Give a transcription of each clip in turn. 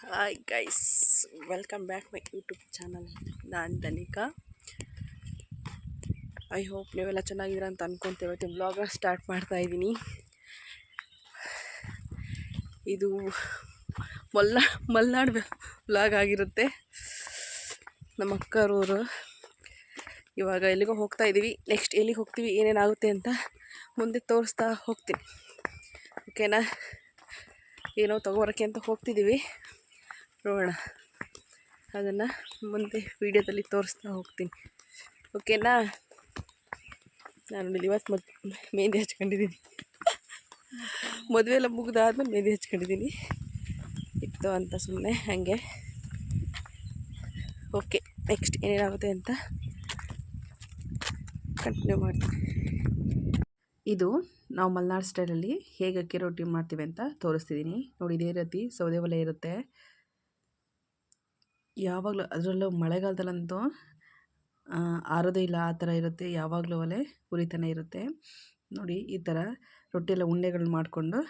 Hi guys, welcome back my YouTube channel. ನಾನು Dhanika. I hope ನೀವೆಲ್ಲ ಚೆನ್ನಾಗಿದ್ದೀರ ಅಂತ ಅನ್ಕೊತೇವೆ. ಇವತ್ತು ವ್ಲಾಗ ಸ್ಟಾರ್ಟ್ ಮಾಡ್ತಾ ಇದ್ದೀನಿ. ಇದು ಮಲ್ನಾಡು ವ್ಲಾಗ್ ಆಗಿರುತ್ತೆ. ನಮ್ಮ ಅಕ್ಕರೂರು. ಇವಾಗ ಎಲ್ಲಿಗೋ ಹೋಗ್ತಾ ಇದ್ದೀವಿ. ನೆಕ್ಸ್ಟ್ ಎಲ್ಲಿಗೆ ಹೋಗ್ತೀವಿ, ಏನೇನಾಗುತ್ತೆ ಅಂತ ಮುಂದೆ ತೋರಿಸ್ತಾ ಹೋಗ್ತೀನಿ. ಓಕೆನಾ? ಏನೋ ತೊಗೊಬರೋಕ್ಕೆ ಅಂತ ಹೋಗ್ತಿದ್ದೀವಿ. ನೋಡೋಣ, ಅದನ್ನು ಮುಂದೆ ವೀಡಿಯೋದಲ್ಲಿ ತೋರಿಸ್ತಾ ಹೋಗ್ತೀನಿ. ಓಕೆನಾ? ನಾನು ಇವತ್ತು ಮೆಹಂದಿ ಹಚ್ಕೊಂಡಿದ್ದೀನಿ. ಮದುವೆ ಎಲ್ಲ ಮುಗಿದಾದ್ಮೇಲೆ ಮೆಹಂದಿ ಹಚ್ಕೊಂಡಿದ್ದೀನಿ. ಇತ್ತು ಅಂತ ಸುಮ್ಮನೆ ಹಾಗೆ. ಓಕೆ, ನೆಕ್ಸ್ಟ್ ಏನೇನಾಗುತ್ತೆ ಅಂತ ಕಂಟಿನ್ಯೂ ಮಾಡ್ತೀನಿ. ಇದು ನಾವು ಮಲೆನಾಡು ಸ್ಟೈಲಲ್ಲಿ ಹೇಗೆ ಅಕ್ಕಿ ರೊಟ್ಟಿ ಮಾಡ್ತೀವಿ ಅಂತ ತೋರಿಸ್ತಿದ್ದೀನಿ. ನೋಡಿ, ಇದೇ ರೀತಿ ಸೌದೆ ಒಲೆ ಇರುತ್ತೆ. ಯಾವಾಗಲೂ, ಅದರಲ್ಲೂ ಮಳೆಗಾಲದಲ್ಲಂತೂ ಆರೋದೇ ಇಲ್ಲ, ಆ ಥರ ಇರುತ್ತೆ. ಯಾವಾಗಲೂ ಒಲೆ ಉರಿತಾನೆ ಇರುತ್ತೆ. ನೋಡಿ, ಈ ಥರ ರೊಟ್ಟಿ ಎಲ್ಲ ಉಂಡೆಗಳನ್ನ ಮಾಡಿಕೊಂಡು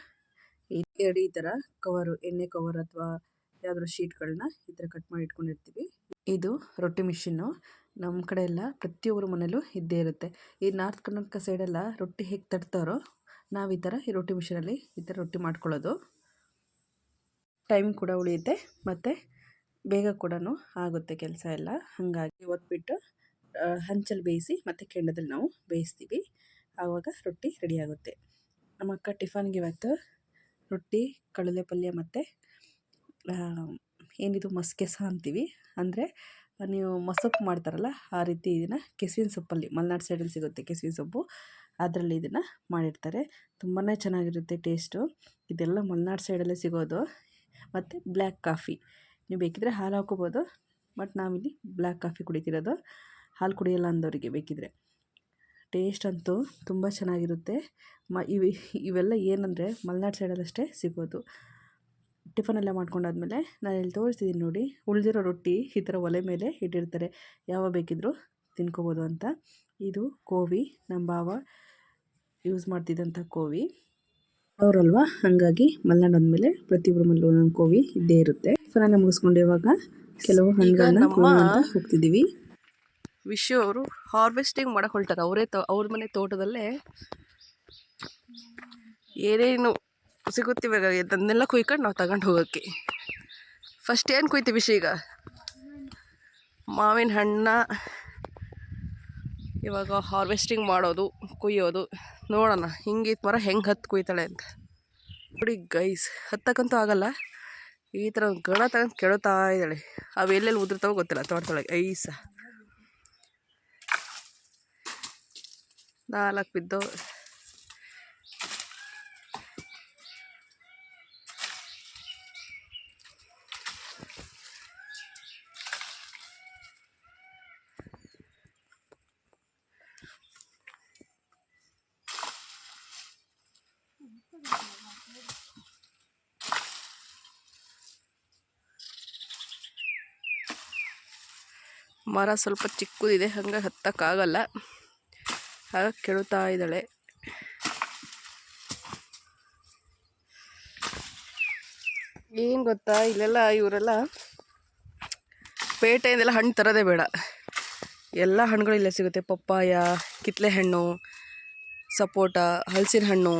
ಈ ಥರ ಕವರು, ಎಣ್ಣೆ ಕವರ್ ಅಥವಾ ಯಾವುದಾದ್ರು ಶೀಟ್ಗಳನ್ನ ಈ ಥರ ಕಟ್ ಮಾಡಿ ಇಟ್ಕೊಂಡಿರ್ತೀವಿ. ಇದು ರೊಟ್ಟಿ ಮಿಷಿನ್ನು. ನಮ್ಮ ಕಡೆ ಎಲ್ಲ ಪ್ರತಿಯೊಬ್ಬರ ಮನೇಲೂ ಇದ್ದೇ ಇರುತ್ತೆ. ಈ ನಾರ್ತ್ ಕರ್ನಾಟಕ ಸೈಡೆಲ್ಲ ರೊಟ್ಟಿ ಹೇಗೆ ತಡ್ತಾರೋ, ನಾವು ಈ ಥರ ಈ ರೊಟ್ಟಿ ಮಿಷಿನಲ್ಲಿ ಈ ಥರ ರೊಟ್ಟಿ ಮಾಡ್ಕೊಳ್ಳೋದು. ಟೈಮ್ ಕೂಡ ಉಳಿಯುತ್ತೆ ಮತ್ತು ಬೇಗ ಕೂಡ ಆಗುತ್ತೆ ಕೆಲಸ ಎಲ್ಲ. ಹಾಗಾಗಿ ಒತ್ಬಿಟ್ಟು ಹಂಚಲ್ಲಿ ಬೇಯಿಸಿ ಮತ್ತು ಕೆಂಡದಲ್ಲಿ ನಾವು ಬೇಯಿಸ್ತೀವಿ. ಆವಾಗ ರೊಟ್ಟಿ ರೆಡಿ ಆಗುತ್ತೆ. ನಮ್ಮ ಅಕ್ಕ ಟಿಫನ್ಗೆ ಇವತ್ತು ರೊಟ್ಟಿ, ಕಡಲೆ ಪಲ್ಯ ಮತ್ತು ಏನಿದು ಮಸ್ಕೆಸ ಅಂತೀವಿ, ಅಂದರೆ ನೀವು ಮೊಸಪ್ಪು ಮಾಡ್ತಾರಲ್ಲ ಆ ರೀತಿ ಇದನ್ನು ಕೆಸುವಿನ ಸೊಪ್ಪಲ್ಲಿ, ಮಲೆನಾಡು ಸೈಡಲ್ಲಿ ಸಿಗುತ್ತೆ ಕೆಸುವಿನ ಸೊಪ್ಪು, ಅದರಲ್ಲಿ ಇದನ್ನು ಮಾಡಿರ್ತಾರೆ. ತುಂಬಾ ಚೆನ್ನಾಗಿರುತ್ತೆ ಟೇಸ್ಟು. ಇದೆಲ್ಲ ಮಲೆನಾಡು ಸೈಡಲ್ಲೇ ಸಿಗೋದು. ಮತ್ತು ಬ್ಲ್ಯಾಕ್ ಕಾಫಿ, ನೀವು ಬೇಕಿದ್ರೆ ಹಾಲು ಹಾಕೋಬೋದು, ಬಟ್ ನಾವಿಲ್ಲಿ ಬ್ಲ್ಯಾಕ್ ಕಾಫಿ ಕುಡಿತಿರೋದು. ಹಾಲು ಕುಡಿಯೋಲ್ಲ ಅಂದವರಿಗೆ ಬೇಕಿದ್ರೆ. ಟೇಸ್ಟ್ ಅಂತೂ ತುಂಬ ಚೆನ್ನಾಗಿರುತ್ತೆ. ಇವೆಲ್ಲ ಏನಂದರೆ ಮಲೆನಾಡು ಸೈಡಲ್ಲಷ್ಟೇ ಸಿಗೋದು. ಟಿಫನೆಲ್ಲ ಮಾಡ್ಕೊಂಡಾದ್ಮೇಲೆ ನಾನು ಇಲ್ಲಿ ತೋರಿಸ್ತಿದ್ದೀನಿ ನೋಡಿ, ಉಳಿದಿರೋ ರೊಟ್ಟಿ ಈ ಥರ ಒಲೆ ಮೇಲೆ ಇಟ್ಟಿರ್ತಾರೆ. ಯಾವ ಬೇಕಿದ್ದರೂ ತಿನ್ಕೋಬೋದು ಅಂತ. ಇದು ಕೋವಿ, ನಮ್ಮ ಭಾವ ಯೂಸ್ ಮಾಡ್ತಿದ್ದಂಥ ಕೋವಿ ಅವರಲ್ವಾ, ಹಾಗಾಗಿ ಮಲೆನಾಡು ಅಂದಮೇಲೆ ಪ್ರತಿಯೊಬ್ಬರ ಮನೇಲೂ ಒಂದೊಂದು ಕೋವಿ ಇದ್ದೇ ಇರುತ್ತೆ. ಟಿಫನೆಲ್ಲ ಮುಗಿಸ್ಕೊಂಡಿರುವಾಗ ಕೆಲವು ಹಣ್ಣುಗಳನ್ನ ಅಂತ ಹೋಗ್ತಿದ್ದೀವಿ. ವಿಶು ಅವರು ಹಾರ್ವೆಸ್ಟಿಂಗ್ ಮಾಡಕ್ಕೆ ಹೊಳ್ತಾರೆ. ಅವ್ರ ಮನೆ ತೋಟದಲ್ಲೇ ಏನೇನು ಸಿಗುತ್ತಿವೆ ಅದನ್ನೆಲ್ಲ ಕುಯ್ಕೊಂಡು ನಾವು ತಗೊಂಡು ಹೋಗೋಕ್ಕೆ. ಫಸ್ಟ್ ಏನು ಕುಯ್ತೀವಿ ವಿಷಯ? ಈಗ ಮಾವಿನ ಹಣ್ಣ ಇವಾಗ ಹಾರ್ವೆಸ್ಟಿಂಗ್ ಮಾಡೋದು, ಕುಯ್ಯೋದು. ನೋಡೋಣ ಹಿಂಗೆ ಮರ ಹೆಂಗೆ ಹತ್ತು ಕುಯ್ತಾಳೆ ಅಂತ. ನೋಡಿ ಗೈಸ್, ಹತ್ತಕ್ಕಂತೂ ಆಗಲ್ಲ. ಈ ಥರ ಗಣ ತಗೊಂಡು ಕೆಡುತ್ತಾ ಇದ್ದಾಳೆ. ಅವು ಎಲ್ಲೆಲ್ಲಿ ಉದುರ್ತಾವೋ ಗೊತ್ತಿಲ್ಲ ತೋಟದೊಳಗೆ. ಐಸ 4 ಬಿದ್ದು. ಮರ ಸ್ವಲ್ಪ ಚಿಕ್ಕದಿದೆ, ಹಂಗೆ ಹತ್ತಕ್ಕಾಗಲ್ಲ, ಹಾಗಾಗಿ ಕೆಡುತ್ತಾ ಇದ್ದಾಳೆ. ಏನು ಗೊತ್ತಾ, ಇಲ್ಲೆಲ್ಲ ಇವರೆಲ್ಲ ಪೇಟೆಯಿಂದೆಲ್ಲ ಹಣ್ಣು ತರೋದೇ ಬೇಡ, ಎಲ್ಲ ಹಣ್ಣುಗಳು ಇಲ್ಲೇ ಸಿಗುತ್ತೆ. ಪಪ್ಪಾಯ, ಕಿತ್ತಳೆ ಹಣ್ಣು, ಸಪೋಟ, ಹಲಸಿನ ಹಣ್ಣು,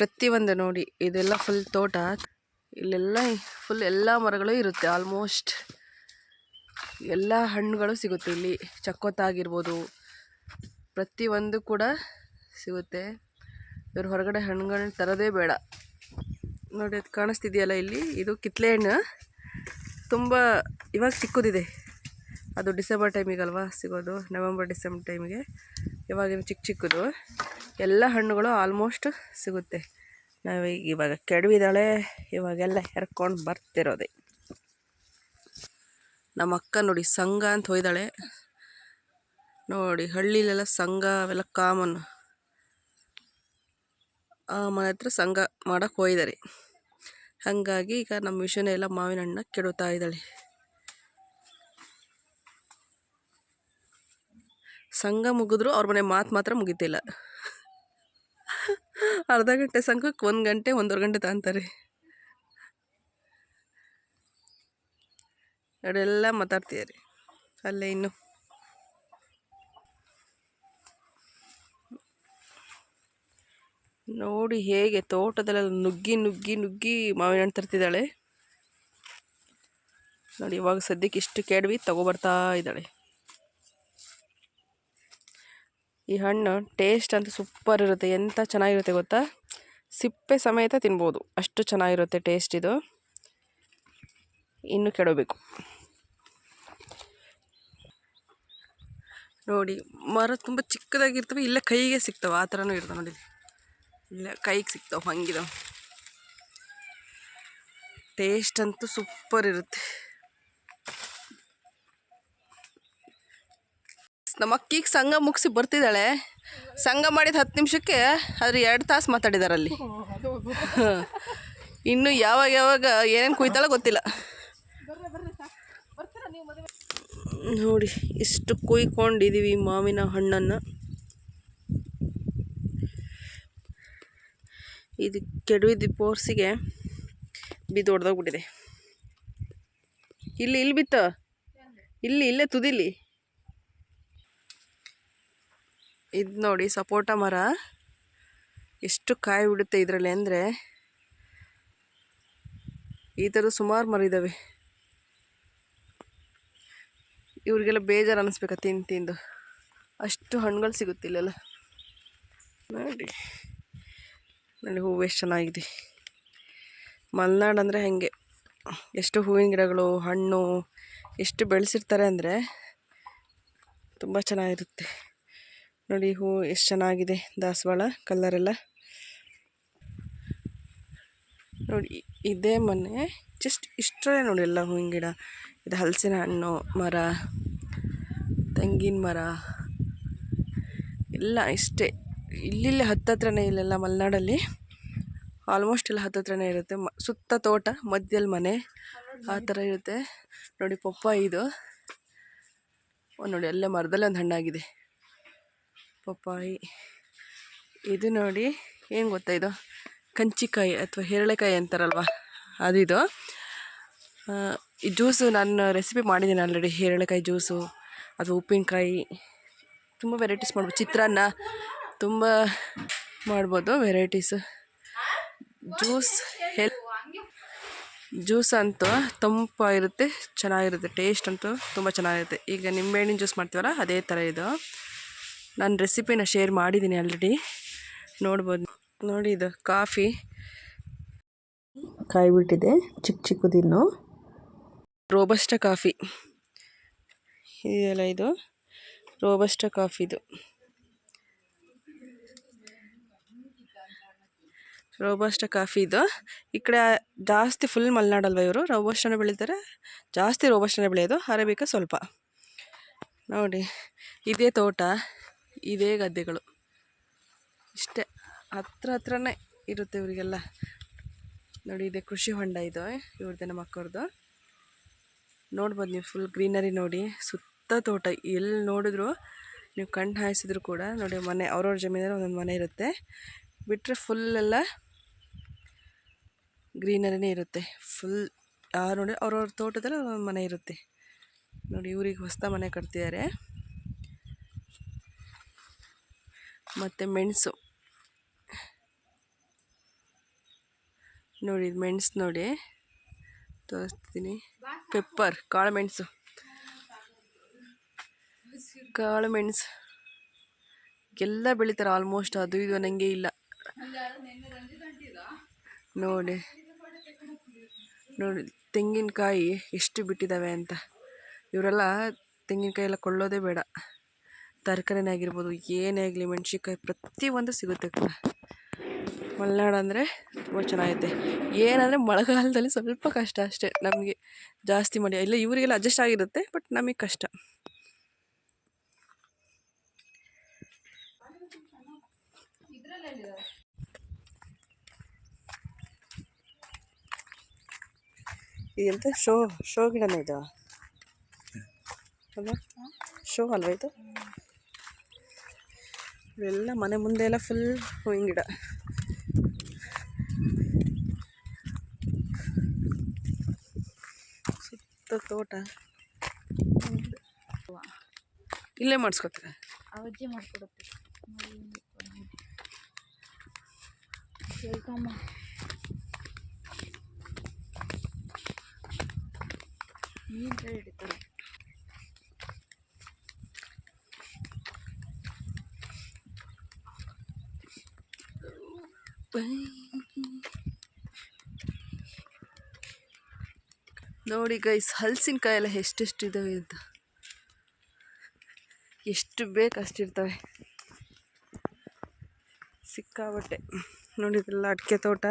ಪ್ರತಿಯೊಂದು ನೋಡಿ. ಇದೆಲ್ಲ ಫುಲ್ ತೋಟ. ಇಲ್ಲೆಲ್ಲ ಫುಲ್ ಎಲ್ಲ ಮರಗಳು ಇರುತ್ತೆ. ಆಲ್ಮೋಸ್ಟ್ ಎಲ್ಲ ಹಣ್ಣುಗಳು ಸಿಗುತ್ತೆ ಇಲ್ಲಿ. ಚಕ್ಕೋತ ಆಗಿರ್ಬೋದು, ಪ್ರತಿಯೊಂದು ಕೂಡ ಸಿಗುತ್ತೆ. ಇವ್ರು ಹೊರಗಡೆ ಹಣ್ಣುಗಳನ್ನ ತರೋದೇ ಬೇಡ. ನೋಡಿ, ಅದು ಕಾಣಿಸ್ತಿದೆಯಲ್ಲ ಇಲ್ಲಿ, ಇದು ಕಿತ್ತಳೆ ಹಣ್ಣು. ತುಂಬ ಇವಾಗ ಚಿಕ್ಕದಿದೆ. ಅದು ಡಿಸೆಂಬರ್ ಟೈಮಿಗಲ್ವಾ ಸಿಗೋದು, ನವೆಂಬರ್ ಡಿಸೆಂಬರ್ ಟೈಮಿಗೆ. ಇವಾಗಿನ ಚಿಕ್ಕದು ಎಲ್ಲ ಹಣ್ಣುಗಳು ಆಲ್ಮೋಸ್ಟ್ ಸಿಗುತ್ತೆ. ನಾವು ಇವಾಗ ಕೆಡವಿದ್ದಾಳೆ, ಇವಾಗೆಲ್ಲ ಹೆರ್ಕೊಂಡು ಬರ್ತಿರೋದೆ. ನಮ್ಮ ಅಕ್ಕ ನೋಡಿ ಸಂಘ ಅಂತ ಹೋಯ್ದಾಳೆ. ನೋಡಿ, ಹಳ್ಳಿಲೆಲ್ಲ ಸಂಘ ಅವೆಲ್ಲ ಕಾಮನ್. ಆ ಮನೆ ಹತ್ರ ಸಂಘ ಮಾಡೋಕ್ಕೆ ಹೋಗಿದ್ದಾರೆ. ಹಾಗಾಗಿ ಈಗ ನಮ್ಮ ವಿಷಯನೇ ಎಲ್ಲ ಮಾವಿನ ಹಣ್ಣನ್ನ ಕೆಡುತ್ತಾ ಇದ್ದಾಳೆ. ಸಂಘ ಮುಗಿದ್ರು ಅವ್ರ ಮನೆ ಮಾತು ಮಾತ್ರ ಮುಗಿತಿಲ್ಲ. ಅರ್ಧ ಗಂಟೆ ಸಂಘಕ್ಕೆ 1 ಗಂಟೆ 1.5 ಗಂಟೆ ತಗೊಂತಾರೆ. ಅವರೆಲ್ಲ ಮಾತಾಡ್ತಿದ್ದಾರೆ ಅಲ್ಲೇ ಇನ್ನು. ನೋಡಿ ಹೇಗೆ ತೋಟದಲ್ಲೆಲ್ಲ ನುಗ್ಗಿ ನುಗ್ಗಿ ನುಗ್ಗಿ ಮಾವಿನ ಹಣ್ಣು ತರ್ತಿದ್ದಾಳೆ ನೋಡಿ. ಇವಾಗ ಸದ್ಯಕ್ಕೆ ಇಷ್ಟು ಕೆಡವಿ ತಗೊಬರ್ತಾ ಇದ್ದಾಳೆ. ಈ ಹಣ್ಣು ಟೇಸ್ಟ್ ಅಂತೂ ಸೂಪರ್ ಇರುತ್ತೆ, ಎಂಥ ಚೆನ್ನಾಗಿರುತ್ತೆ ಗೊತ್ತಾ. ಸಿಪ್ಪೆ ಸಮೇತ ತಿನ್ಬೋದು, ಅಷ್ಟು ಚೆನ್ನಾಗಿರುತ್ತೆ ಟೇಸ್ಟ್ ಇದು. ಇನ್ನು ಕೆಡಬೇಕು ನೋಡಿ. ಮರ ತುಂಬ ಚಿಕ್ಕದಾಗಿರ್ತವೆ, ಇಲ್ಲೇ ಕೈಗೆ ಸಿಗ್ತವೆ, ಆ ಥರನೂ ಇರ್ತವೆ ನೋಡಿ. ಇಲ್ಲೇ ಕೈಗೆ ಸಿಗ್ತಾವೆ, ಹಂಗಿದಾವೆ. ಟೇಸ್ಟ್ ಅಂತೂ ಸೂಪರ್ ಇರುತ್ತೆ. ನಮ್ಮ ಅಕ್ಕಿಗೆ ಸಂಘ ಮುಗಿಸಿ ಬರ್ತಿದ್ದಾಳೆ. ಸಂಘ ಮಾಡಿದ 10 ನಿಮಿಷಕ್ಕೆ ಆದ್ರೆ 2 ತಾಸು ಮಾತಾಡಿದಾರಲ್ಲಿ. ಇನ್ನು ಯಾವಾಗ ಏನೇನು ಕುಯ್ತಾಳೋ ಗೊತ್ತಿಲ್ಲ ನೋಡಿ. ಇಷ್ಟು ಕುಯ್ಕೊಂಡಿದ್ದೀವಿ ಮಾವಿನ ಹಣ್ಣನ್ನು. ಇದು ಕೆಡವಿದ ಪೋರ್ಸಿಗೆ ಬಿದ್ದು ಹೊಡೆದೋಗ್ಬಿಟ್ಟಿದೆ. ಇಲ್ಲಿ ಬಿತ್ತ, ಇಲ್ಲೇ ತುದಿಲಿ. ಇದು ನೋಡಿ ಸಪೋಟ ಮರ, ಎಷ್ಟು ಕಾಯಿ ಬಿಡುತ್ತೆ ಇದರಲ್ಲಿ ಅಂದರೆ. ಈ ಥರದ ಸುಮಾರು ಮರ ಇದ್ದಾವೆ. ಇವ್ರಿಗೆಲ್ಲ ಬೇಜಾರು ಅನ್ನಿಸ್ಬೇಕಾ ತಿಂದು, ಅಷ್ಟು ಹಣ್ಣುಗಳು ಸಿಗುತ್ತಿಲ್ಲೆಲ್ಲ ನೋಡಿ. ಹೂವು ಎಷ್ಟು ಚೆನ್ನಾಗಿದೆ. ಮಲೆನಾಡು ಅಂದರೆ ಹಾಗೆ, ಎಷ್ಟು ಹೂವಿನ ಗಿಡಗಳು, ಹಣ್ಣು ಎಷ್ಟು ಬೆಳೆಸಿರ್ತಾರೆ ಅಂದರೆ ತುಂಬ ಚೆನ್ನಾಗಿರುತ್ತೆ ನೋಡಿ. ಹೂವು ಎಷ್ಟು ಚೆನ್ನಾಗಿದೆ, ದಾಸವಾಳ ಕಲ್ಲರೆಲ್ಲ ನೋಡಿ. ಇದೇ ಮನೆ ಜಸ್ಟ್ ಇಷ್ಟರೇ ನೋಡಿ ಎಲ್ಲ ಹೂವಿನ ಗಿಡ. ಇದು ಹಲಸಿನ ಹಣ್ಣು ಮರ, ತೆಂಗಿನ ಮರ ಎಲ್ಲ ಇಷ್ಟೇ. ಇಲ್ಲಿ ಹತ್ತತ್ರನೇ, ಇಲ್ಲೆಲ್ಲ ಮಲೆನಾಡಲ್ಲಿ ಆಲ್ಮೋಸ್ಟ್ ಎಲ್ಲ ಹತ್ತತ್ರನೇ ಇರುತ್ತೆ. ಸುತ್ತ ತೋಟ, ಮಧ್ಯದಲ್ಲಿ ಮನೆ, ಆ ಥರ ಇರುತ್ತೆ ನೋಡಿ. ಪಪ್ಪಾಯಿ ಇದು ನೋಡಿ, ಅಲ್ಲೇ ಮರದಲ್ಲೇ ಒಂದು ಹಣ್ಣಾಗಿದೆ ಪಪ್ಪಾಯಿ. ಇದು ನೋಡಿ ಏನು ಗೊತ್ತಾ, ಇದು ಕಂಚಿಕಾಯಿ ಅಥವಾ ಹೇರಳೆಕಾಯಿ ಅಂತಾರಲ್ವ, ಅದಿದು. ಈ ಜ್ಯೂಸು ನಾನು ರೆಸಿಪಿ ಮಾಡಿದ್ದೀನಿ ಆಲ್ರೆಡಿ. ಹೇರಳೆಕಾಯಿ ಜ್ಯೂಸು ಅಥವಾ ಉಪ್ಪಿನಕಾಯಿ, ತುಂಬ ವೆರೈಟೀಸ್ ಮಾಡ್ಬೋದು. ಚಿತ್ರಾನ್ನ ತುಂಬ ಮಾಡ್ಬೋದು ವೆರೈಟೀಸು. ಜ್ಯೂಸ್ ಅಂತೂ ತಂಪಾಗಿರುತ್ತೆ, ಚೆನ್ನಾಗಿರುತ್ತೆ. ಟೇಸ್ಟ್ ಅಂತೂ ತುಂಬ ಚೆನ್ನಾಗಿರುತ್ತೆ. ಈಗ ನಿಂಬೆಹಣ್ಣಿನ ಜ್ಯೂಸ್ ಮಾಡ್ತೀವಲ್ಲ, ಅದೇ ಥರ ಇದು. ನಾನು ರೆಸಿಪಿನ ಶೇರ್ ಮಾಡಿದ್ದೀನಿ ಆಲ್ರೆಡಿ, ನೋಡ್ಬೋದು ನೋಡಿ. ಇದು ಕಾಫಿ ಕಾಯಿ ಬಿಟ್ಟಿದೆ, ಚಿಕ್ಕದಿನ್ನು ರೋಬಸ್ಟ ಕಾಫಿ ಇದೆಯಲ್ಲ, ಇದು ರೋಬಸ್ಟ ಕಾಫಿದು. ರೋಬಸ್ಟ ಕಾಫಿ ಇದು. ಈ ಕಡೆ ಜಾಸ್ತಿ ಫುಲ್ ಮಲೆನಾಡಲ್ವ ಇವರು, ರೋಬಸ್ಟನೇ ಬೆಳೀತಾರೆ ಜಾಸ್ತಿ. ರೋಬಸ್ಟನೇ ಬೆಳೆಯೋದು, ಅರೇಬಿಕಾ ಸ್ವಲ್ಪ. ನೋಡಿ ಇದೇ ತೋಟ, ಇದೇ ಗದ್ದೆಗಳು, ಇಷ್ಟೇ ಹತ್ರನೇ ಇರುತ್ತೆ ಇವರಿಗೆಲ್ಲ ನೋಡಿ. ಇದೆ ಕೃಷಿ ಹೊಂಡ, ಇದು ಇವ್ರದ್ದು, ನಮ್ಮ ಅಕ್ಕವ್ರದ್ದು. ನೋಡ್ಬೋದು ನೀವು, ಫುಲ್ ಗ್ರೀನರಿ ನೋಡಿ. ಸುತ್ತ ತೋಟ, ಎಲ್ಲಿ ನೋಡಿದ್ರು ನೀವು ಕಣ್ಣು ಹಾಯಿಸಿದ್ರು ಕೂಡ ನೋಡಿ. ಮನೆ ಅವ್ರವ್ರ ಜಮೀನಲ್ಲಿ ಒಂದೊಂದು ಮನೆ ಇರುತ್ತೆ, ಬಿಟ್ಟರೆ ಫುಲ್ಲೆಲ್ಲ ಗ್ರೀನರಿನೇ ಇರುತ್ತೆ. ಫುಲ್ ಯಾರು ನೋಡಿ ಅವ್ರವ್ರ ತೋಟದಲ್ಲಿ ಒಂದೊಂದು ಮನೆ ಇರುತ್ತೆ ನೋಡಿ. ಇವ್ರಿಗೆ ಹೊಸ ಮನೆ ಕಟ್ತಿದ್ದಾರೆ. ಮತ್ತು ಮೆಣಸು ನೋಡಿ, ಮೆಣಸು ನೋಡಿ ತೋರಿಸ್ತೀನಿ. ಪೆಪ್ಪರ್, ಕಾಳು ಮೆಣಸು ಎಲ್ಲ ಬೆಳಿತಾರೆ ಆಲ್ಮೋಸ್ಟ್. ಅದು ಇದು ನನಗೆ ಇಲ್ಲ ನೋಡಿ. ತೆಂಗಿನಕಾಯಿ ಎಷ್ಟು ಬಿಟ್ಟಿದ್ದಾವೆ ಅಂತ. ಇವರೆಲ್ಲ ತೆಂಗಿನಕಾಯಿ ಎಲ್ಲ ಕೊಳ್ಳೋದೇ ಬೇಡ. ತರಕಾರಿನೇ ಆಗಿರ್ಬೋದು, ಏನೇ ಆಗಲಿ, ಮೆಣಸಿನ್ಕಾಯಿ ಪ್ರತಿಯೊಂದು ಸಿಗುತ್ತೆ ಕೂಡ. ಮಲೆನಾಡು ಅಂದರೆ ತುಂಬ ಚೆನ್ನಾಗೈತೆ. ಏನಂದರೆ ಮಳೆಗಾಲದಲ್ಲಿ ಸ್ವಲ್ಪ ಕಷ್ಟ ಅಷ್ಟೇ ನಮಗೆ, ಜಾಸ್ತಿ ಮಳೆ ಇಲ್ಲ. ಇವರಿಗೆಲ್ಲ ಅಡ್ಜಸ್ಟ್ ಆಗಿರುತ್ತೆ, ಬಟ್ ನಮಗೆ ಕಷ್ಟ. ಇದೆಂತ ಶೋ ಗಿಡನೇ ಇದು ಅಲ್ಲ, ಶೋ ಅಲ್ವಾ ಇದು? ಇವೆಲ್ಲ ಮನೆ ಮುಂದೆ ಎಲ್ಲ ಫುಲ್ ಹೂವಿನ ಗಿಡ. ತೋಟ ಇಲ್ಲೇ ಮಾಡಿಸ್ಕೊತಾರೆ. ಅವಜ್ಜಿ ಮಾಡ್ಕೊಡುತ್ತೆ. ನೀರು ಹಿಡಿತಾರೆ. ನೋಡಿ ಗೈಸ್, ಹಲಸಿನಕಾಯಿ ಎಲ್ಲ ಎಷ್ಟೆಷ್ಟು ಇದ್ದಾವೆ ಅಂತ. ಎಷ್ಟು ಬೇಕು ಅಷ್ಟಿರ್ತವೆ, ಸಿಕ್ಕಾಬಟ್ಟೆ. ನೋಡಿ ಇದೆಲ್ಲ ಅಡಿಕೆ ತೋಟ.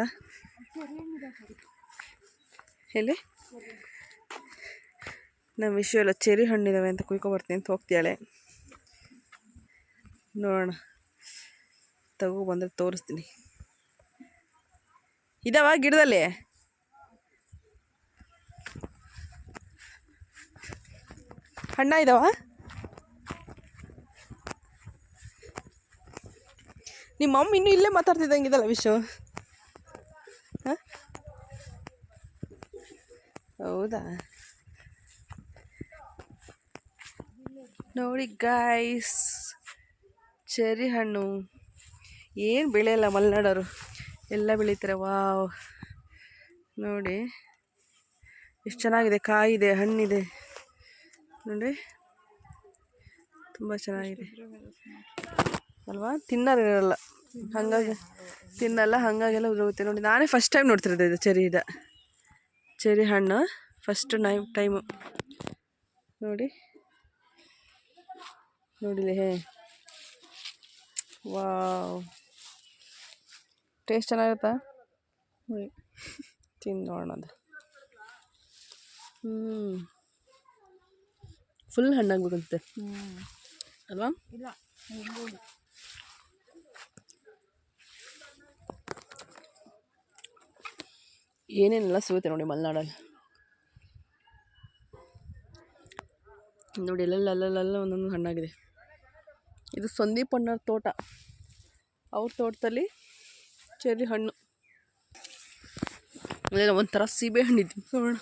ಎಲ್ಲಿ ನಮ್ಮ ವಿಷಯ ಎಲ್ಲ ಚೆರಿ ಹಣ್ಣಿದ್ದಾವೆ ಅಂತ ಕುಯ್ಕೊಬರ್ತೀನಿ ಅಂತ ಹೋಗ್ತಾಳೆ. ನೋಡೋಣ, ಬಂದರೆ ತೋರಿಸ್ತೀನಿ. ಇದಾವ ಗಿಡದಲ್ಲಿ? ಹಣ್ಣ ಇದಾವ? ನಿಮ್ಮ ಅಮ್ಮ ಇನ್ನೂ ಇಲ್ಲೇ ಮಾತಾಡ್ತಿದ್ದಂಗಿದಲ್ಲ ವಿಷು. ಹಾಂ, ಹೌದಾ? ನೋಡಿ ಗಾಯ್ಸ್, ಚೆರಿ ಹಣ್ಣು ಏನು ಬೆಳೆಯಲ್ಲ ಮಲೆನಾಡೋರು, ಎಲ್ಲ ಬೆಳೀತಾರೆ. ವಾವ್, ನೋಡಿ ಎಷ್ಟು ಚೆನ್ನಾಗಿದೆ. ಕಾಯಿದೆ, ಹಣ್ಣಿದೆ ನೋಡಿ, ತುಂಬ ಚೆನ್ನಾಗಿದೆ ಅಲ್ವಾ? ತಿನ್ನೋರಿರಲ್ಲ, ಹಾಗಾಗಿ ತಿನ್ನಲ್ಲ, ಹಾಗಾಗೆಲ್ಲ ಉದುರೋಗುತ್ತೆ. ನೋಡಿ, ನಾನೇ ಫಸ್ಟ್ ಟೈಮ್ ನೋಡ್ತಿರೋದು ಇದು ಚೆರಿ ಹಣ್ಣು, ಫಸ್ಟ್ ಟೈಮು ನೋಡಿ. ನೋಡಿಲಿ, ವಾವ್, ಟೇಸ್ಟ್ ಚೆನ್ನಾಗಿರುತ್ತಾ? ತಿನ್ನೋಣ ಅದು. ಫುಲ್ ಹಣ್ಣಾಗ್ಬೇಕಂತೆ ಅಲ್ವಾ? ಇಲ್ಲ, ಏನೇನೆಲ್ಲ ಸಿಗುತ್ತೆ ನೋಡಿ ಮಲೆನಾಡಲ್ಲಿ. ನೋಡಿ, ಎಲ್ಲೆಲ್ಲ ಒಂದೊಂದು ಹಣ್ಣಾಗಿದೆ. ಇದು ಸಂದೀಪ್ ಅಣ್ಣವ್ರ ತೋಟ, ಅವ್ರ ತೋಟದಲ್ಲಿ ಚೆರಿ ಹಣ್ಣು. ಅದೇ ಒಂಥರ ಸೀಬೆ ಹಣ್ಣಿದ್ವಿ. ನೋಡೋಣ,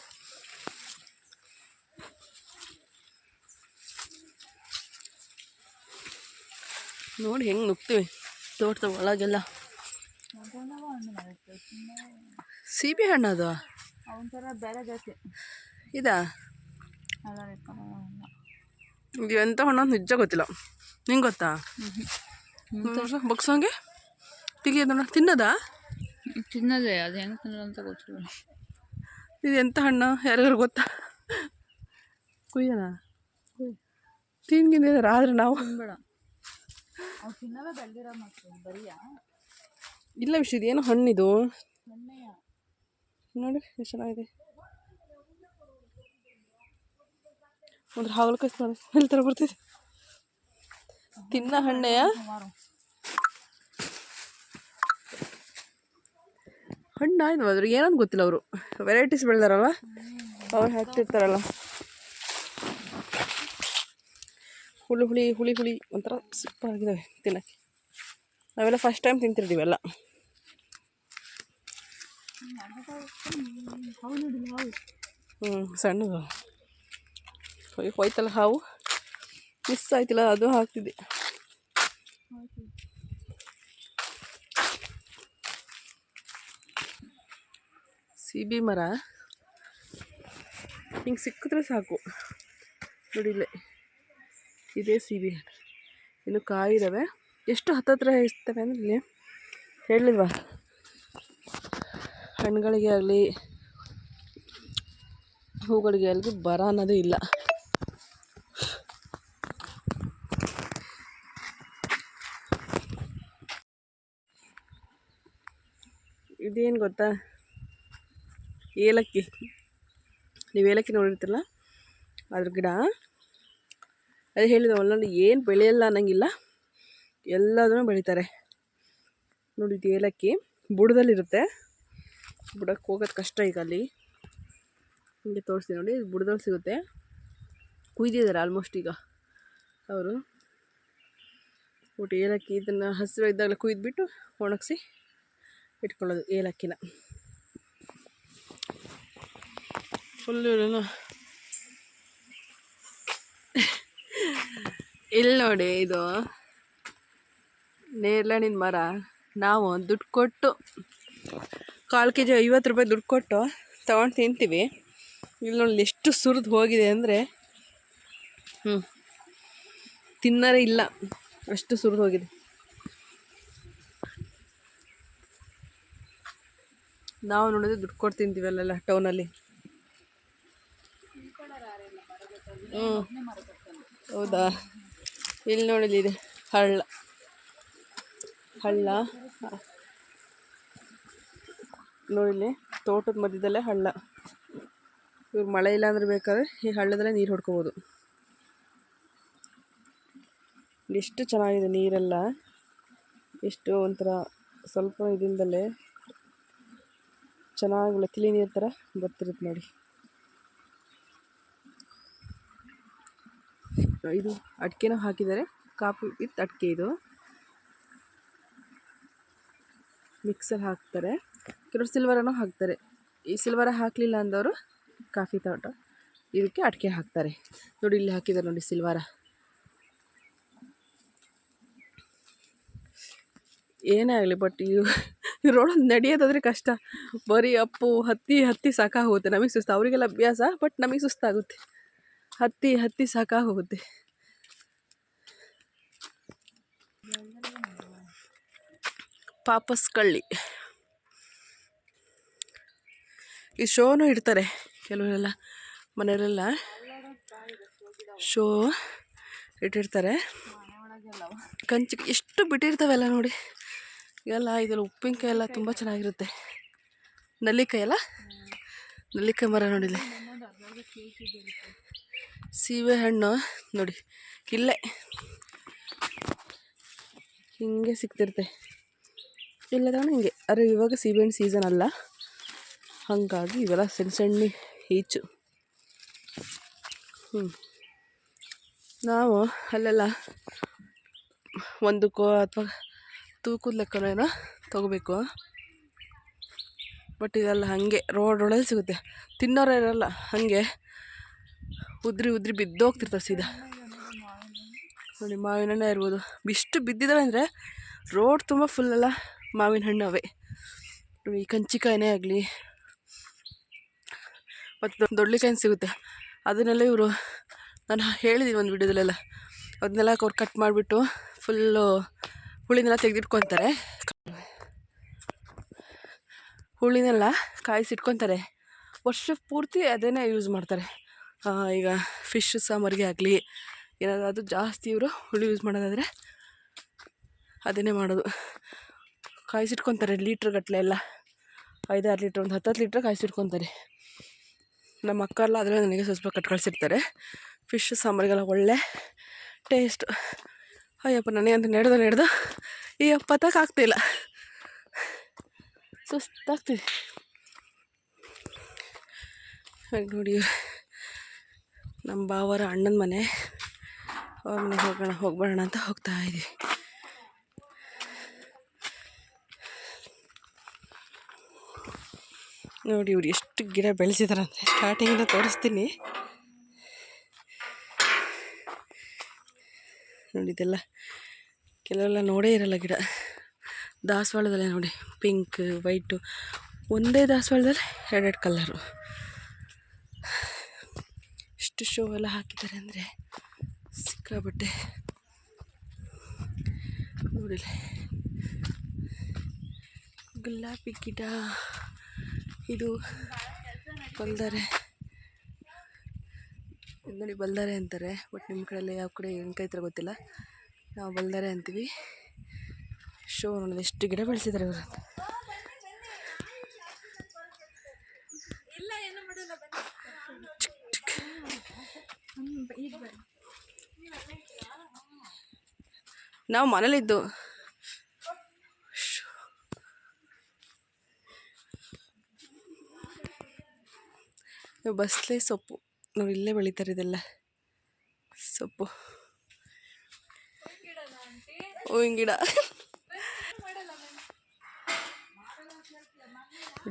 ನೋಡಿ ಹೆಂಗೆ ನುಗ್ತೀವಿ ತೋಟದ ಒಳಗೆಲ್ಲ. ಸೀಬೆ ಹಣ್ಣು ಅದು ಒಂಥರ ಬೇರೆ ಜಾತಿ ಇದಾ? ಇದು ಎಂಥ ಹಣ್ಣು ಅಂತ ನಿಜ ಗೊತ್ತಿಲ್ಲ. ನಿಂಗೆ ಗೊತ್ತಾ? ಬಗ್ಸಂಗೆ ತೆಗಿಯೋದಣ್ಣ, ತಿನ್ನೋದಾ? ತಿನ್ನೋದೇ, ಅದು ಹೆಂಗೆ ತಿನ್ನೋದು ಅಂತ ಗೊತ್ತಿಲ್ಲ. ಇದು ಎಂಥ ಹಣ್ಣು ಯಾರಿಗಾರು ಗೊತ್ತಾ? ಕುಯ್ಯೋಣ, ತಿನ್ಗಿಂದಿದಾರೆ ಆದರೆ ನಾವು ತಿನ್ಬೇಡ. ಅವ್ರು ತಿನ್ನೋದೇ ಬೆಳೆದಿರೋ ಮಕ್ಕಳು ಬರೀಯಾ? ಇಲ್ಲ ವಿಷಯ, ಇದೇನು ಹಣ್ಣಿದು ನೋಡಿ, ಎಷ್ಟು ಚೆನ್ನಾಗಿದೆ. ಅಂದ್ರೆ ಹಾಗಲಕಾಯಿ ನೋಡಿ, ಸ್ಮೆಲ್ ಥರ ಬರ್ತಿದೆ. ತಿನ್ನ ಹಣ್ಣೆಯ ಹಣ್ಣು ಆಯ್ತು, ಅದ್ರ ಏನಂತ ಗೊತ್ತಿಲ್ಲ. ಅವರು ವೆರೈಟೀಸ್ ಬೆಳೆದಾರಲ್ವ, ಅವ್ರು ಹಾಕ್ತಿರ್ತಾರಲ್ಲ. ಹುಳಿ ಒಂಥರ ಸೂಪರ್ ಆಗಿದ್ದಾವೆ ತಿನ್ನೋಕ್ಕೆ. ನಾವೆಲ್ಲ ಫಸ್ಟ್ ಟೈಮ್ ತಿಂತಿರ್ತೀವೆಲ್ಲ. ಸಣ್ಣದು ಹೋಯ್ತಲ್ಲ ಹಾವು, ಮಿಸ್ ಆಯ್ತಿಲ್ಲ, ಅದು ಹಾಕ್ತಿದ್ದೆ. ಸೀಬೆ ಮರ ಹಿಂಗೆ ಸಿಕ್ಕಿದ್ರೆ ಸಾಕು. ನೋಡಿ ಇಲ್ಲೇ ಇದೇ ಸೀಬೆ, ಇನ್ನು ಕಾಯಿದ್ದಾವೆ. ಎಷ್ಟು ಹತ್ತತ್ರ ಇರ್ತವೆ ಅಂದರೆ ಇಲ್ಲಿ ಹೇಳಿಲ್ವಾ, ಹಣ್ಣುಗಳಿಗೆ ಆಗಲಿ ಹೂಗಳಿಗೆ ಆಗಲಿ ಬರ ಅನ್ನೋದೇ ಇಲ್ಲ. ಇದೇನು ಗೊತ್ತಾ? ಏಲಕ್ಕಿ. ನೀವು ಏಲಕ್ಕಿ ನೋಡಿರ್ತಿರಲ್ಲ, ಅದ್ರ ಗಿಡ. ಅದು ಹೇಳಿದ ಒಳ್ಳೊಳ್ಳೆ ಏನು ಬೆಳೆಯಲ್ಲ ಅನ್ನಂಗಿಲ್ಲ, ಎಲ್ಲದನ್ನು ಬೆಳೀತಾರೆ. ನೋಡಿ, ಇದು ಏಲಕ್ಕಿ ಬುಡದಲ್ಲಿರುತ್ತೆ. ಬುಡಕ್ಕೆ ಹೋಗೋದು ಕಷ್ಟ ಈಗ ಅಲ್ಲಿ. ಹಿಂಗೆ ತೋರಿಸ್ತೀನಿ ನೋಡಿ, ಬುಡದಲ್ಲಿ ಸಿಗುತ್ತೆ. ಕುಯ್ದಿದ್ದಾರೆ ಆಲ್ಮೋಸ್ಟ್ ಈಗ ಅವರು. ಒಟ್ಟು ಏಲಕ್ಕಿ ಇದನ್ನು ಹಸಿರು ಇದ್ದಾಗಲೇ ಕುಯ್ದುಬಿಟ್ಟು ಒಣಗಿಸಿ ಇಟ್ಕೊಳ್ಳೋದು ಏಲಕ್ಕಿನ. ಫುಲ್ಲು ಇಲ್ಲಿ ನೋಡಿ, ಇದು ನೇರಳೆಹಣ್ಣಿನ ಮರ. ನಾವು ದುಡ್ಡು ಕೊಟ್ಟು 1/4 kg 50 ರೂಪಾಯಿ ದುಡ್ಡು ಕೊಟ್ಟು ತಗೊಂಡು ತಿಂತೀವಿ. ಇಲ್ಲಿ ನೋಡಿ ಎಷ್ಟು ಸುರಿದು ಹೋಗಿದೆ ಅಂದರೆ ತಿನ್ನರೇ ಇಲ್ಲ, ಅಷ್ಟು ಸುರಿದು ಹೋಗಿದೆ. ನಾವು ನೋಡಿದ್ರೆ ದುಡ್ಡು ಕೊಟ್ಟು ತಿಂತೀವಿ ಅಲ್ಲೆಲ್ಲ ಟೌನಲ್ಲಿ. ಹೌದಾ? ಇಲ್ಲಿ ನೋಡಿಲಿದೆ ಹಳ್ಳ ನೋಡಿಲಿ, ತೋಟದ ಮಧ್ಯದಲ್ಲೇ ಹಳ್ಳ. ಇವ್ರು ಮಳೆ ಇಲ್ಲ ಅಂದ್ರೆ ಬೇಕಾದ್ರೆ ಈ ಹಳ್ಳದಲ್ಲೇ ನೀರು ಹೊಡ್ಕೋಬೋದು. ಎಷ್ಟು ಚೆನ್ನಾಗಿದೆ ನೀರೆಲ್ಲ, ಎಷ್ಟು ಒಂಥರ ಸ್ವಲ್ಪ ಇದರಿಂದಲೇ ಚೆನ್ನಾಗಿ ತಿಳಿ ನೀರು ಥರ ಬರ್ತಿರುತ್ತೆ ನೋಡಿ. ಇದು ಅಡಿಕೆನೂ ಹಾಕಿದ್ದಾರೆ, ಕಾಫಿ ವಿತ್ ಅಡಿಕೆ. ಇದು ಮಿಕ್ಸರ್ ಹಾಕ್ತಾರೆ, ಕೆಲವರು ಸಿಲ್ವರನ್ನು ಹಾಕ್ತಾರೆ. ಈ ಸಿಲ್ವರ ಹಾಕಲಿಲ್ಲ ಅಂದವರು ಕಾಫಿ ತೋಟ, ಇದಕ್ಕೆ ಅಡಿಕೆ ಹಾಕ್ತಾರೆ. ನೋಡಿ ಇಲ್ಲಿ ಹಾಕಿದ್ದಾರೆ ನೋಡಿ ಸಿಲ್ವರ. ಏನೇ ಆಗಲಿ, ಬಟ್ ಈ ರೋಡಲ್ಲಿ ನಡೆಯೋದಾದರೆ ಕಷ್ಟ. ಬರೀ ಅಪ್ಪು ಹತ್ತಿ ಸಾಕಾಗೋಗುತ್ತೆ. ನಮಗೆ ಸುಸ್ತು, ಅವರಿಗೆಲ್ಲ ಅಭ್ಯಾಸ, ಬಟ್ ನಮಗೆ ಸುಸ್ತಾಗುತ್ತೆ. ಹತ್ತಿ ಸಾಕಾಗೋಗುತ್ತೆ. ಪಾಪಸ್ ಕಳ್ಳಿ ಈ ಶೋನು ಇಡ್ತಾರೆ ಕೆಲವರೆಲ್ಲ ಮನೆಯಲ್ಲೆಲ್ಲ. ಶೋ ಇಟ್ಟಿರ್ತಾರೆ. ಕಂಚಿಗೆ ಎಷ್ಟು ಬಿಟ್ಟಿರ್ತಾವೆಲ್ಲ ನೋಡಿ. ಎಲ್ಲ ಇದೆಲ್ಲ ಉಪ್ಪಿನಕಾಯಿ ಎಲ್ಲ ತುಂಬ ಚೆನ್ನಾಗಿರುತ್ತೆ. ನಲ್ಲಿಕಾಯಿ ಮರ ನೋಡಿಲ್ಲ. ಸೀಬೆ ಹಣ್ಣು ನೋಡಿ, ಇಲ್ಲೇ ಹಿಂಗೆ ಸಿಗ್ತಿರುತ್ತೆ. ಇಲ್ಲ ತಗೊಂಡು ಹಿಂಗೆ. ಅರೆ ಇವಾಗ ಸೀಬೆಹಣ್ಣು ಸೀಸನ್ ಅಲ್ಲ, ಹಾಗಾಗಿ ಇವೆಲ್ಲ ಸಣ್ಣ ಈಚು. ನಾವು ಅಲ್ಲೆಲ್ಲ ಒಂದಕ್ಕೋ ಅಥವಾ ತೂಕದ ಲೆಕ್ಕನೋ ಏನೋ ತೊಗೋಬೇಕು. ಬಟ್ ಇದೆಲ್ಲ ಹಾಗೆ ರೋಡೊಳಗೆ ಸಿಗುತ್ತೆ. ತಿನ್ನೋರು ಇರಲ್ಲ, ಹಾಗೆ ಉದ್ರಿ ಬಿದ್ದೋಗ್ತಿರ್ತಾರೆ ಸೀದಾ. ನೋಡಿ ಮಾವಿನ ಹಣ್ಣೇ ಇರ್ಬೋದು, ಇಷ್ಟು ಬಿದ್ದಿದ್ದಾವೆ ಅಂದರೆ ರೋಡ್ ತುಂಬ ಫುಲ್ಲೆಲ್ಲ ಮಾವಿನ ಹಣ್ಣು ಅವೇ. ನೋಡಿ ಈ ಕಂಚಿಕಾಯಿನೇ ಆಗಲಿ, ಮತ್ತು ದೊಡ್ಡಕಾಯಿನ ಸಿಗುತ್ತೆ. ಅದನ್ನೆಲ್ಲ ಇವರು, ನಾನು ಹೇಳಿದ್ದೀನಿ ಒಂದು ವಿಡಿಯೋದಲ್ಲೆಲ್ಲ, ಅದನ್ನೆಲ್ಲ ಅವ್ರು ಕಟ್ ಮಾಡಿಬಿಟ್ಟು ಫುಲ್ಲು ಹುಳಿನೆಲ್ಲ ತೆಗೆದಿಟ್ಕೊತಾರೆ. ಹುಳಿನೆಲ್ಲ ಕಾಯಿಸಿಟ್ಕೊತಾರೆ, ವರ್ಷ ಪೂರ್ತಿ ಅದನ್ನೇ ಯೂಸ್ ಮಾಡ್ತಾರೆ. ಈಗ ಫಿಶ್ ಸಾಂಬಾರಿಗೆ ಆಗಲಿ ಏನಾದರೂ ಅದು ಜಾಸ್ತಿ ಇವರು ಹುಳಿ ಯೂಸ್ ಮಾಡೋದಾದರೆ ಅದನ್ನೇ ಮಾಡೋದು. ಕಾಯಿಸಿಟ್ಕೊತಾರೆ ಲೀಟ್ರ್ ಎಲ್ಲ, 5-6 ಲೀಟ್ರ್, ಒಂದು 10 ಲೀಟ್ರ್ ಕಾಯಿಸಿಟ್ಕೊತಾರೆ. ನಮ್ಮ ಅಕ್ಕ ಎಲ್ಲ ಅದರಲ್ಲಿ ನನಗೆ ಸ್ವಲ್ಪ ಕಟ್ ಕಳಿಸಿರ್ತಾರೆ. ಫಿಶ್ ಸಾಂಬಾರಿಗೆಲ್ಲ ಒಳ್ಳೆ ಟೇಸ್ಟು. ಅಯ್ಯಪ್ಪ, ನನಗಂತೂ ನಡೆದು ಈ ಆಗ್ತಿಲ್ಲ, ಸುಸ್ತಾಗ್ತಿದೆ. ನೋಡಿ ನಮ್ಮ ಬಾವರ ಅಣ್ಣನ ಮನೆ, ಅವ್ರ ಮನೆಗೆ ಹೋಗ್ಬರೋಣ ಅಂತ ಹೋಗ್ತಾ ಇದ್ದೀವಿ. ನೋಡಿ ಇವ್ರು ಎಷ್ಟು ಗಿಡ ಬೆಳೆಸಿದಾರಂತೆ, ಸ್ಟಾರ್ಟಿಂಗಿಂದ ತೋರಿಸ್ತೀನಿ ನೋಡಿ. ಇದೆಲ್ಲ ಕೆಲವೆಲ್ಲ ನೋಡೇ ಇರಲ್ಲ ಗಿಡ. ದಾಸವಾಳದಲ್ಲೇ ನೋಡಿ, ಪಿಂಕ್ ವೈಟು, ಒಂದೇ ದಾಸವಾಳದಲ್ಲಿ 2 ಕಲರು. ಎಷ್ಟು ಶೋ ಎಲ್ಲ ಹಾಕಿದ್ದಾರೆ ಅಂದರೆ ಸಿಕ್ಕಾಬಟ್ಟೆ. ನೋಡಿಲ್ಲ, ಗುಲಾಬಿ ಗಿಡ. ಇದು ಬಲ್ದರೆ, ಇದು ನೋಡಿ ಬಲ್ದರೆ ಅಂತಾರೆ. ಬಟ್ ನಿಮ್ಮ ಕಡೆಯಲ್ಲ ಯಾವ ಕಡೆ ಹೆಂಗೆ ಕೈತರ ಗೊತ್ತಿಲ್ಲ, ನಾವು ಬಲ್ದರೆ ಅಂತೀವಿ. ಶೋ ನೋಡಿ ಎಷ್ಟು ಗಿಡ ಬೆಳೆಸಿದ್ದಾರೆ ಇವರು. ನಾವು ಮನೇಲಿದ್ದು ಬಸ್ಲೆ ಸೊಪ್ಪು ನಾವು ಇಲ್ಲೇ ಬೆಳೀತಾರೆ. ಇದೆಲ್ಲ ಸೊಪ್ಪು, ಹೂವಿನ ಗಿಡ.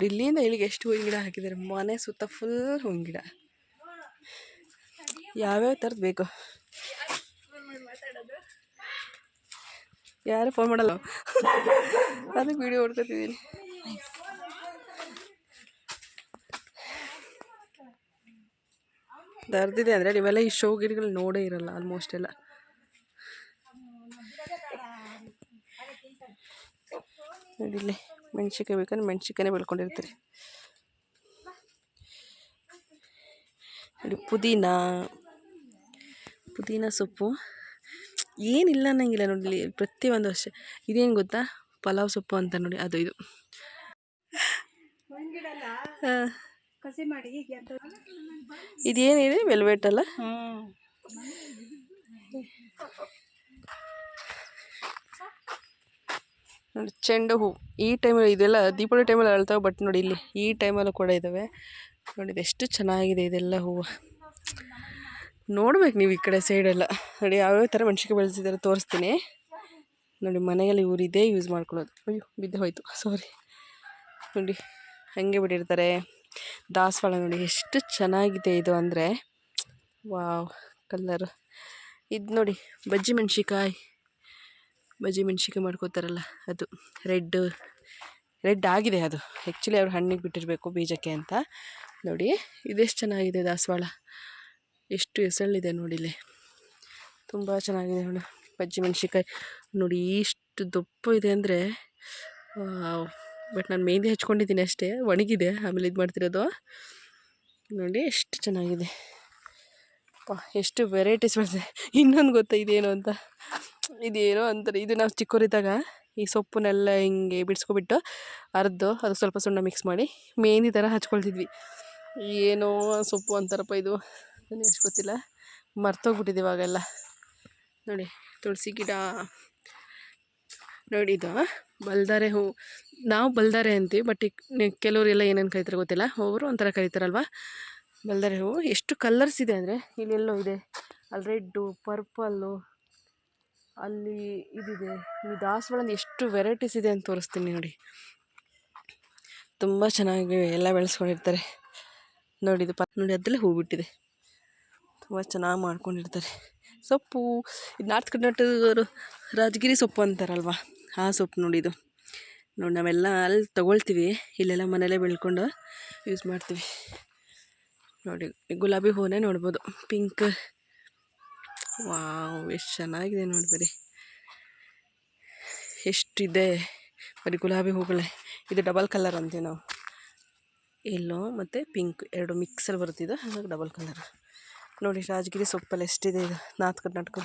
ಇಲ್ಲಿಂದ ಇಲ್ಲಿಗೆ ಎಷ್ಟು ಹೂವಿನ ಗಿಡ ಹಾಕಿದ್ದಾರೆ. ಮನೆ ಸುತ್ತ ಫುಲ್ ಹೂವಿನ ಗಿಡ, ಯಾವ್ಯಾವ ಥರದ್ದು ಬೇಕು. ಯಾರು ಫೋನ್ ಮಾಡಲ್ಲ ಅದಕ್ಕೆ ವಿಡಿಯೋ ಹೊಡ್ಕೊತಿದ್ದೀನಿ. ದರ್ದಿದೆ ಅಂದರೆ ನೀವೆಲ್ಲ ಈ ಶೋ ಗಿಡಗಳು ನೋಡೇ ಇರಲ್ಲ ಆಲ್ಮೋಸ್ಟ್ ಎಲ್ಲ. ನೋಡಿ ಇಲ್ಲಿ ಮೆಣ್ಸಿಕಾಯಿ ಬೇಕಂದ್ರೆ ಮೆಣ್ಸಿಕಾಯೇ ಬೆಳ್ಕೊಂಡಿರ್ತೀರಿ. ನೋಡಿ ಪುದೀನ ಸೊಪ್ಪು ಏನಿಲ್ಲ ಅನ್ನಂಗಿಲ್ಲ ನೋಡಿ, ಪ್ರತಿಯೊಂದು ಅಷ್ಟೇ. ಇದೇನು ಗೊತ್ತಾ, ಪಲಾವ್ ಸೊಪ್ಪು ಅಂತ ನೋಡಿ, ಅದು ಇದು. ಕಸಿ ಮಾಡಿ ಇದೇನಿದೆ ವೆಲ್ವೆಟ್ ಅಲ್ಲ. ನೋಡಿ ಚೆಂಡು ಹೂ ಈ ಟೈಮಲ್ಲಿ, ಇದೆಲ್ಲ ದೀಪಾವಳಿ ಟೈಮಲ್ಲಿ ಅಳ್ತಾವೆ, ಬಟ್ ನೋಡಿ ಇಲ್ಲಿ ಈ ಟೈಮಲ್ಲೂ ಕೂಡ ಇದ್ದಾವೆ. ನೋಡಿ ಎಷ್ಟು ಚೆನ್ನಾಗಿದೆ ಇದೆಲ್ಲ ಹೂವು. ನೋಡ್ಬೇಕು ನೀವು ಈ ಕಡೆ ಸೈಡೆಲ್ಲ. ನೋಡಿ ಯಾವ್ಯಾವ ಥರ ಮೆಣ್ಸಿನ್ಕಾಯಿ ಬೆಳೆಸಿದ್ದಾರೆ ತೋರಿಸ್ತೀನಿ ನೋಡಿ. ಮನೆಯಲ್ಲಿ ಇವ್ರು ಇದೇ ಯೂಸ್ ಮಾಡ್ಕೊಳ್ಳೋದು. ಅಯ್ಯೋ ಬಿದ್ದು ಹೋಯ್ತು, ಸಾರಿ. ನೋಡಿ ಹಾಗೆ ಬಿಟ್ಟಿರ್ತಾರೆ. ದಾಸವಾಳ ನೋಡಿ ಎಷ್ಟು ಚೆನ್ನಾಗಿದೆ ಇದು ಅಂದರೆ, ವಾವ್ ಕಲ್ಲರು. ಇದು ನೋಡಿ ಬಜ್ಜಿ ಮೆಣ್ಸಿನ್ಕಾಯಿ ಮಾಡ್ಕೋತಾರಲ್ಲ ಅದು ರೆಡ್ ಆಗಿದೆ. ಅದು ಆ್ಯಕ್ಚುಲಿ ಅವ್ರು ಹಣ್ಣಿಗೆ ಬಿಟ್ಟಿರಬೇಕು ಬೀಜಕ್ಕೆ ಅಂತ. ನೋಡಿ ಇದೆಷ್ಟು ಚೆನ್ನಾಗಿದೆ ದಾಸವಾಳ, ಎಷ್ಟು ಎಸಳಿದೆ ನೋಡಿಲ್ಲಿ, ತುಂಬ ಚೆನ್ನಾಗಿದೆ ನೋಡಿ. ಬಜ್ಜಿ ಮೆಣ್ಸಿನ್ಕಾಯಿ ನೋಡಿ ಇಷ್ಟು ದಪ್ಪ ಇದೆ ಅಂದರೆ, ಬಟ್ ನಾನು ಮೆಹಂದಿ ಹಚ್ಕೊಂಡಿದ್ದೀನಿ ಅಷ್ಟೇ, ಒಣಗಿದೆ ಆಮೇಲೆ ಇದು ಮಾಡ್ತಿರೋದು. ನೋಡಿ ಎಷ್ಟು ಚೆನ್ನಾಗಿದೆ, ಎಷ್ಟು ವೆರೈಟೀಸ್ ಬರ್ತದೆ. ಇನ್ನೊಂದು ಗೊತ್ತಾ ಇದೇನು ಅಂತ, ಇದೇನೋ ಅಂತಾರೆ, ಇದು ನಾವು ಚಿಕ್ಕವರಿದ್ದಾಗ ಈ ಸೊಪ್ಪನ್ನೆಲ್ಲ ಹಿಂಗೆ ಬಿಡಿಸ್ಕೊಬಿಟ್ಟು ಅರ್ದು ಅದು ಸ್ವಲ್ಪ ಸುಣ್ಣ ಮಿಕ್ಸ್ ಮಾಡಿ ಮೆಹಂದಿ ಥರ ಹಚ್ಕೊಳ್ತಿದ್ವಿ. ಏನೋ ಸೊಪ್ಪು ಅಂತಾರಪ್ಪ, ಇದು ನನಗೆ ಅಷ್ಟು ಗೊತ್ತಿಲ್ಲ, ಮರ್ತೋಗ್ಬಿಟ್ಟಿದ್ದೀವಿ ಅವಾಗೆಲ್ಲ. ನೋಡಿ ತುಳಸಿ ಗಿಡ ನೋಡಿ, ಇದು ಬಲ್ದಾರೆ ಹೂ. ನಾವು ಬಲ್ದಾರೆ ಅಂತೀವಿ, ಬಟ್ ಕೆಲವರೆಲ್ಲ ಏನೇನು ಕರೀತಾರೆ ಗೊತ್ತಿಲ್ಲ, ಒಬ್ಬರು ಒಂಥರ ಕರೀತಾರಲ್ವ. ಬಲ್ದಾರೆ ಹೂವು ಎಷ್ಟು ಕಲರ್ಸ್ ಇದೆ ಅಂದರೆ, ಇಲ್ಲೆಲ್ಲೋ ಇದೆ, ಅಲ್ಲಿ ರೆಡ್ಡು, ಪರ್ಪಲ್ಲು, ಅಲ್ಲಿ ಇದಿದೆ. ಈ ದಾಸವಾಳಲ್ಲಿ ಎಷ್ಟು ವೆರೈಟೀಸ್ ಇದೆ ಅಂತ ತೋರಿಸ್ತೀನಿ ನೋಡಿ. ತುಂಬ ಚೆನ್ನಾಗಿ ಎಲ್ಲ ಬೆಳೆಸ್ಕೊಂಡಿರ್ತಾರೆ ನೋಡಿ. ಇದು ನೋಡಿ ಅದರಲ್ಲೇ ಹೂ ಬಿಟ್ಟಿದೆ, ತುಂಬ ಚೆನ್ನಾಗಿ ಮಾಡ್ಕೊಂಡಿರ್ತಾರೆ. ಸೊಪ್ಪು ಇದು ನಾರ್ತ್ ಕರ್ನಾಟಕದವರು ರಾಜಗಿರಿ ಸೊಪ್ಪು ಅಂತಾರಲ್ವ, ಆ ಸೊಪ್ಪು ನೋಡಿ ಇದು. ನೋಡಿ ನಾವೆಲ್ಲ ಅಲ್ಲಿ ತೊಗೊಳ್ತೀವಿ, ಇಲ್ಲೆಲ್ಲ ಮನೇಲೇ ಬೆಳ್ಕೊಂಡು ಯೂಸ್ ಮಾಡ್ತೀವಿ. ನೋಡಿ ಗುಲಾಬಿ ಹೂವನ್ನೇ ನೋಡ್ಬೋದು, ಪಿಂಕ್. ವಾವ್ ಎಷ್ಟು ಚೆನ್ನಾಗಿದೆ ನೋಡಿ, ಬರೀ ಎಷ್ಟಿದೆ ಬರೀ ಗುಲಾಬಿ ಹೂಗಳೇ. ಇದು ಡಬಲ್ ಕಲರ್ ಅಂತೀವಿ ನಾವು, ಎಲ್ಲೋ ಮತ್ತು ಪಿಂಕ್ ಎರಡು ಮಿಕ್ಸಲ್ಲಿ ಬರ್ತಿದ್ದು, ಹಾಗಾಗಿ ಡಬಲ್ ಕಲರ್. ನೋಡಿ ರಾಜಗಿರಿ ಸೊಪ್ಪಲ್ಲಿ ಎಷ್ಟಿದೆ ಇದು ನಾರ್ತ್ ಕರ್ನಾಟಕ.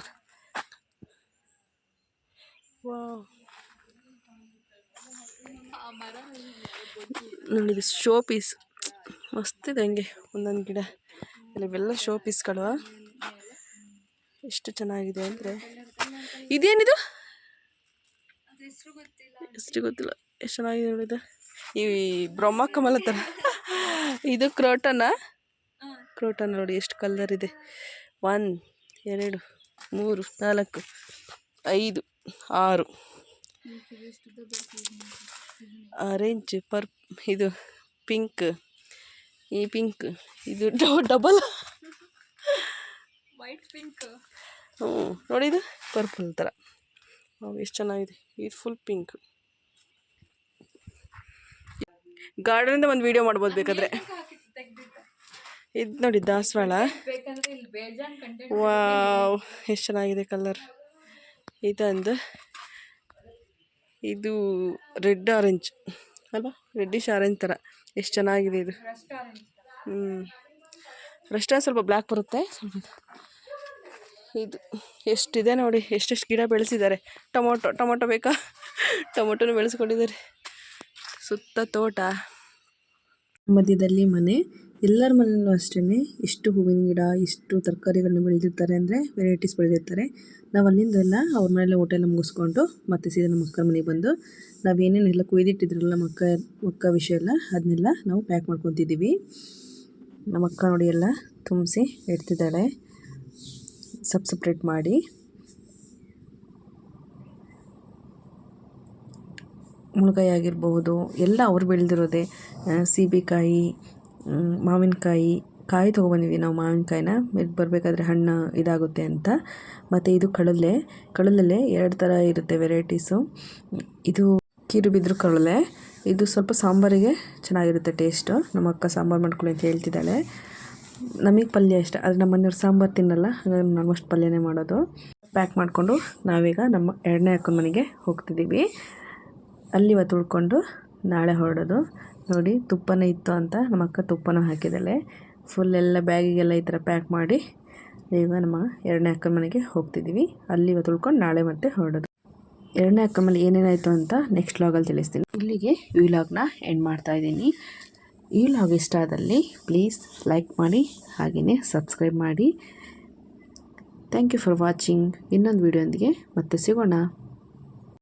ವಾವ್ ನೋಡಿ ಇದು ಶೋ ಪೀಸ್ ಮಸ್ತಿದೆ, ಹಂಗೆ ಒಂದೊಂದು ಗಿಡ ಇವೆಲ್ಲ ಶೋ ಪೀಸ್ಗಳು. ಎಷ್ಟು ಚೆನ್ನಾಗಿದೆ ಅಂದರೆ, ಇದೇನಿದು ಎಷ್ಟು ಗೊತ್ತಿಲ್ಲ, ಎಷ್ಟು ಚೆನ್ನಾಗಿದೆ ನೋಡಿದ. ಈ ಬ್ರಹ್ಮಕಮಲ ಥರ ಇದು ಕ್ರೋಟನ್ ನೋಡಿ ಎಷ್ಟು ಕಲರ್ ಇದೆ. 1 2 3 4 5 6 ಆರೆಂಜ್, ಇದು ಪಿಂಕ್, ಈ ಪಿಂಕ್, ಇದು ಡಬಲ್ ವೈಟ್ ಪಿಂಕ್. ನೋಡಿ ಇದು ಪರ್ಪಲ್ ಥರ. ಎಷ್ಟು ಚೆನ್ನಾಗಿದೆ, ಇದು ಫುಲ್ ಪಿಂಕ್. ಗಾರ್ಡನಿಂದ ಒಂದು ವಿಡಿಯೋ ಮಾಡ್ಬೋದು ಬೇಕಾದರೆ. ಇದು ನೋಡಿ ದಾಸವಾಳ, ವಾವ್ ಎಷ್ಟು ಚೆನ್ನಾಗಿದೆ ಕಲರ್. ಇದೊಂದು, ಇದು ರೆಡ್ ಆರೆಂಜ್ ಅಲ್ವಾ, ರೆಡ್ಡಿಶ್ ಆರೆಂಜ್ ಥರ ಎಷ್ಟು ಚೆನ್ನಾಗಿದೆ ಇದು. ರಸ್ಟ ಸ್ವಲ್ಪ ಬ್ಲ್ಯಾಕ್ ಬರುತ್ತೆ ಸ್ವಲ್ಪ. ಇದು ಎಷ್ಟಿದೆ ನೋಡಿ, ಎಷ್ಟೆಷ್ಟು ಗಿಡ ಬೆಳೆಸಿದ್ದಾರೆ. ಟೊಮೊಟೊ ಬೇಕಾ, ಟೊಮೊಟೊನೂ ಬೆಳೆಸ್ಕೊಂಡಿದ್ದಾರೆ. ಸುತ್ತ ತೋಟ, ಮಧ್ಯದಲ್ಲಿ ಮನೆ. ಎಲ್ಲರ ಮನೆಯಲ್ಲೂ ಅಷ್ಟೇ ಎಷ್ಟು ಹೂವಿನ ಗಿಡ, ಎಷ್ಟು ತರಕಾರಿಗಳನ್ನ ಬೆಳೆದಿರ್ತಾರೆ ಅಂದರೆ ವೆರೈಟೀಸ್ ಬೆಳೆದಿರ್ತಾರೆ. ನಾವು ಅಲ್ಲಿಂದೆಲ್ಲ ಅವ್ರ ಮನೆಯಲ್ಲ ಊಟ ಎಲ್ಲ ಮುಗಿಸ್ಕೊಂಡು ಮತ್ತೆ ಸೀದಾ ನಮ್ಮ ಅಕ್ಕನ ಮನೆಗೆ ಬಂದು ನಾವೇನೇನೆಲ್ಲ ಕೊಯ್ದಿಟ್ಟಿದ್ರಲ್ಲ ಮಕ್ಕ ವಿಷಯ ಎಲ್ಲ ಅದನ್ನೆಲ್ಲ ನಾವು ಪ್ಯಾಕ್ ಮಾಡ್ಕೊತಿದ್ದೀವಿ. ನಮ್ಮ ಅಕ್ಕ ನೋಡಿ ಎಲ್ಲ ತುಂಬಿಸಿ ಇಡ್ತಿದ್ದಾಳೆ ಸಪ್ರೇಟ್ ಮಾಡಿ. ಮುಳ್ಗಾಯಿ ಆಗಿರ್ಬೋದು ಎಲ್ಲ ಅವ್ರು ಬೆಳೆದಿರೋದೆ. ಸೀಬೆಕಾಯಿ, ಮಾವಿನಕಾಯಿ, ಕಾಯಿ ತೊಗೊಬಂದಿದ್ವಿ ನಾವು ಮಾವಿನಕಾಯಿನ ಬರಬೇಕಾದ್ರೆ ಹಣ್ಣು ಇದಾಗುತ್ತೆ ಅಂತ. ಮತ್ತು ಇದು ಕಳಲಲ್ಲೇ 2 ಥರ ಇರುತ್ತೆ ವೆರೈಟೀಸು. ಇದು ಕಿರು ಬಿದ್ರು ಕಳಲೆ. ಇದು ಸ್ವಲ್ಪ ಸಾಂಬಾರಿಗೆ ಚೆನ್ನಾಗಿರುತ್ತೆ ಟೇಸ್ಟು. ನಮ್ಮ ಅಕ್ಕ ಸಾಂಬಾರು ಮಾಡ್ಕೊಳ್ಳಿ ಅಂತ ಹೇಳ್ತಿದ್ದಾಳೆ. ನಮಗೆ ಪಲ್ಯ ಇಷ್ಟ, ಆದರೆ ನಮ್ಮ ಮನೆಯವ್ರು ಸಾಂಬಾರು ತಿನ್ನಲ್ಲ, ಹಾಗಾಗಿ ನಾನು ಅಷ್ಟು ಪಲ್ಯನೇ ಮಾಡೋದು. ಪ್ಯಾಕ್ ಮಾಡಿಕೊಂಡು ನಾವೀಗ ನಮ್ಮ 2ನೇ ಅಕ್ಕನ ಮನೆಗೆ ಹೋಗ್ತಿದ್ದೀವಿ. ಅಲ್ಲಿ ಇವತ್ತು ಉಳ್ಕೊಂಡು ನಾಳೆ ಹೊರಡೋದು. ನೋಡಿ ತುಪ್ಪನೇ ಇತ್ತು ಅಂತ ನಮ್ಮ ಅಕ್ಕ ತುಪ್ಪನೂ ಹಾಕಿದ್ದಾಳೆ. ಫುಲ್ ಎಲ್ಲ ಬ್ಯಾಗಿಗೆಲ್ಲ ಈ ಥರ ಪ್ಯಾಕ್ ಮಾಡಿ ಈಗ ನಮ್ಮ 2ನೇ ಅಕ್ಕನ ಮನೆಗೆ ಹೋಗ್ತಿದ್ದೀವಿ. ಅಲ್ಲಿ ಇವತ್ತು ಉಳ್ಕೊಂಡು ನಾಳೆ ಮತ್ತೆ ಹೊರಡೋದು. 2ನೇ ಅಕ್ಕನ ಮನೆ ಏನೇನಾಯಿತು ಅಂತ ನೆಕ್ಸ್ಟ್ ವ್ಲಾಗಲ್ಲಿ ತಿಳಿಸ್ತೀನಿ. ಇಲ್ಲಿಗೆ ಈ ವ್ಲಾಗ್ನ ಎಂಡ್ ಮಾಡ್ತಾಯಿದ್ದೀನಿ. ಈ ವ್ಲಾಗ್ ಇಷ್ಟ ಆದಲ್ಲಿ ಪ್ಲೀಸ್ ಲೈಕ್ ಮಾಡಿ, ಹಾಗೆಯೇ ಸಬ್ಸ್ಕ್ರೈಬ್ ಮಾಡಿ. Thank you for watching. ಇನ್ನೊಂದು ವೀಡಿಯೋದೊಂದಿಗೆ ಮತ್ತೆ ಸಿಗೋಣ.